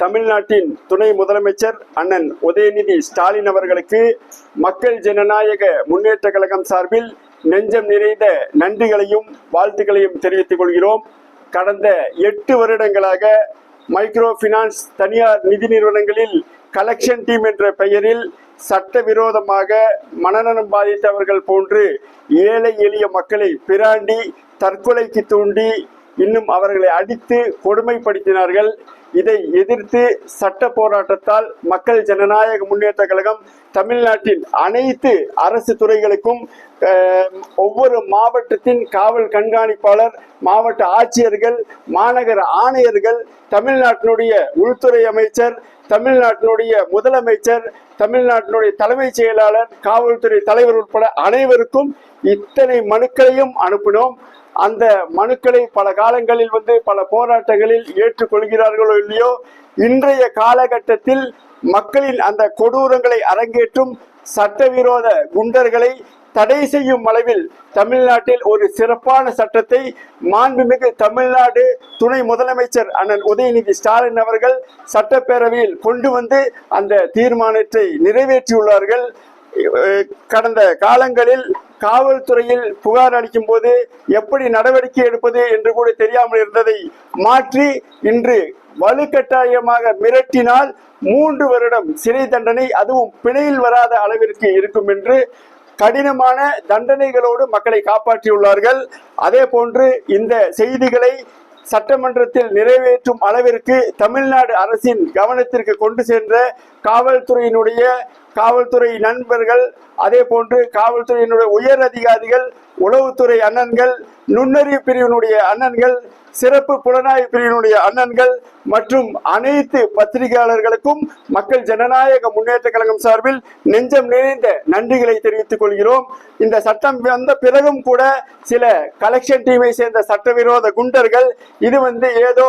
தமிழ்நாட்டின் துணை முதலமைச்சர் அண்ணன் உதயநிதி ஸ்டாலின் அவர்களுக்கு மக்கள் ஜனநாயக முன்னேற்ற கழகம் சார்பில் நெஞ்சம் நிறைந்த நன்றிகளையும் வாழ்த்துக்களையும் தெரிவித்துக் கொள்கிறோம். கடந்த 8 வருடங்களாக மைக்ரோ பினான்ஸ் தனியார் நிதி நிறுவனங்களில் கலெக்ஷன் டீம் என்ற பெயரில் சட்டவிரோதமாக மனநலம் பாதித்தவர்கள் போன்று ஏழை எளிய மக்களை பிராண்டி தற்கொலைக்கு தூண்டி இன்னும் அவர்களை அடித்து கொடுமைப்படுத்தினார்கள். இதை எதிர்த்து சட்ட போராட்டத்தால் மக்கள் ஜனநாயக முன்னேற்ற கழகம் தமிழ்நாட்டின் அனைத்து அரசு துறைகளுக்கும் ஒவ்வொரு மாவட்டத்தின் காவல் கண்காணிப்பாளர், மாவட்ட ஆட்சியர்கள், மாநகர ஆணையர்கள், தமிழ்நாட்டினுடைய உள்துறை அமைச்சர், தமிழ்நாட்டினுடைய முதலமைச்சர், தமிழ்நாட்டினுடைய தலைமைச் செயலாளர், காவல்துறை தலைவர் உட்பட அனைவருக்கும் இத்தனை மனுக்களையும் அனுப்பினோம். அந்த மனுக்களை பல காலங்களில் பல போராட்டங்களில் ஏற்றுக்கொள்கிறார்களோ இல்லையோ, இன்றைய காலகட்டத்தில் மக்களின் அந்த கொடூரங்களை அரங்கேற்றும் சட்டவிரோத குண்டர்களை தடை செய்யும் அளவில் தமிழ்நாட்டில் ஒரு சிறப்பான சட்டத்தை மாண்புமிகு தமிழ்நாடு துணை முதலமைச்சர் அண்ணன் உதயநிதி ஸ்டாலின் அவர்கள் சட்டப்பேரவையில் கொண்டு வந்து அந்த தீர்மானத்தை நிறைவேற்றியுள்ளார்கள். கடந்த காலங்களில் காவல்துறையில் புகார் அளிக்கும் போது எப்படி நடவடிக்கை எடுப்பது என்று கூட தெரியாமல் இருந்ததை மாற்றி இன்று வலுக்கட்டாயமாக மிரட்டினால் 3 வருடம் சிறை தண்டனை, அதுவும் பிணையில் வராத அளவிற்கு இருக்கும் என்று கடினமான தண்டனைகளோடு மக்களை காப்பாற்றியுள்ளார்கள். அதே போன்று இந்த செய்திகளை சட்டமன்றத்தில் நிறைவேற்றும் அளவிற்கு தமிழ்நாடு அரசின் கவனத்திற்கு கொண்டு சென்ற காவல்துறை நண்பர்கள், அதே போன்று காவல்துறையினுடைய உயர் அதிகாரிகள், உளவுத்துறை அண்ணன்கள், நுண்ணறிவு பிரிவினுடைய அண்ணன்கள், சிறப்பு புலனாய்வு பிரிவினுடைய அண்ணன்கள் மற்றும் அனைத்து பத்திரிகையாளர்களுக்கும் மக்கள் ஜனநாயக முன்னேற்ற கழகம் சார்பில் நெஞ்சம் நிறைந்த நன்றிகளை தெரிவித்துக் கொள்கிறோம். இந்த சட்டம் வந்த பிறகும் கூட சில கலெக்ஷன் டீமை சேர்ந்த சட்டவிரோத குண்டர்கள் இது ஏதோ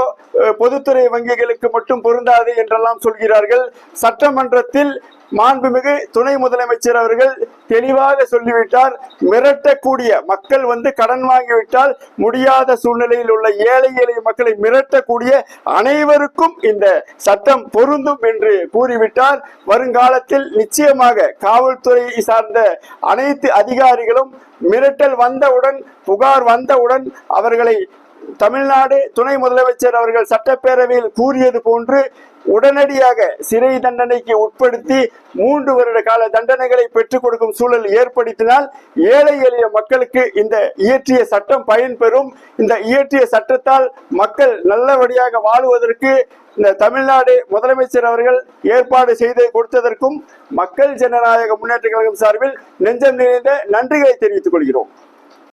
பொதுத்துறை வங்கிகளுக்கு மட்டும் பொருந்தாது என்றெல்லாம் சொல்கிறார்கள். சட்டமன்றத்தில் மாண்புமிகு துணை முதலமைச்சர் அவர்கள் தெளிவாக சொல்லிவிட்டார். மிரட்டக்கூடிய மக்கள் கடன் வாங்கிவிட்டால் முடியாத சூழ்நிலையில் உள்ள ஏழை எளிய மக்களை மிரட்டக்கூடிய அனைவருக்கும் இந்த சட்டம் பொருந்தும் என்று கூறிவிட்டார். வருங்காலத்தில் நிச்சயமாக காவல்துறை சார்ந்த அனைத்து அதிகாரிகளும் மிரட்டல் வந்தவுடன், புகார் வந்தவுடன் அவர்களை தமிழ்நாடு துணை முதலமைச்சர் அவர்கள் சட்டப்பேரவையில் கூறியது போன்று உடனடியாக சிறை தண்டனைக்கு உட்படுத்தி 3 வருட கால தண்டனைகளை பெற்றுக் கொடுக்கும் சூழல் ஏற்படுத்தினால் ஏழை எளிய மக்களுக்கு இந்த இயற்றிய சட்டம் பயன்பெறும். இந்த இயற்றிய சட்டத்தால் மக்கள் நல்லபடியாக வாழுவதற்கு இந்த தமிழ்நாடு முதலமைச்சர் அவர்கள் ஏற்பாடு செய்து கொடுத்ததற்கும் மக்கள் ஜனநாயக முன்னேற்ற கழகம் சார்பில் நெஞ்சம் நிறைந்த நன்றிகளை தெரிவித்துக் கொள்கிறோம்.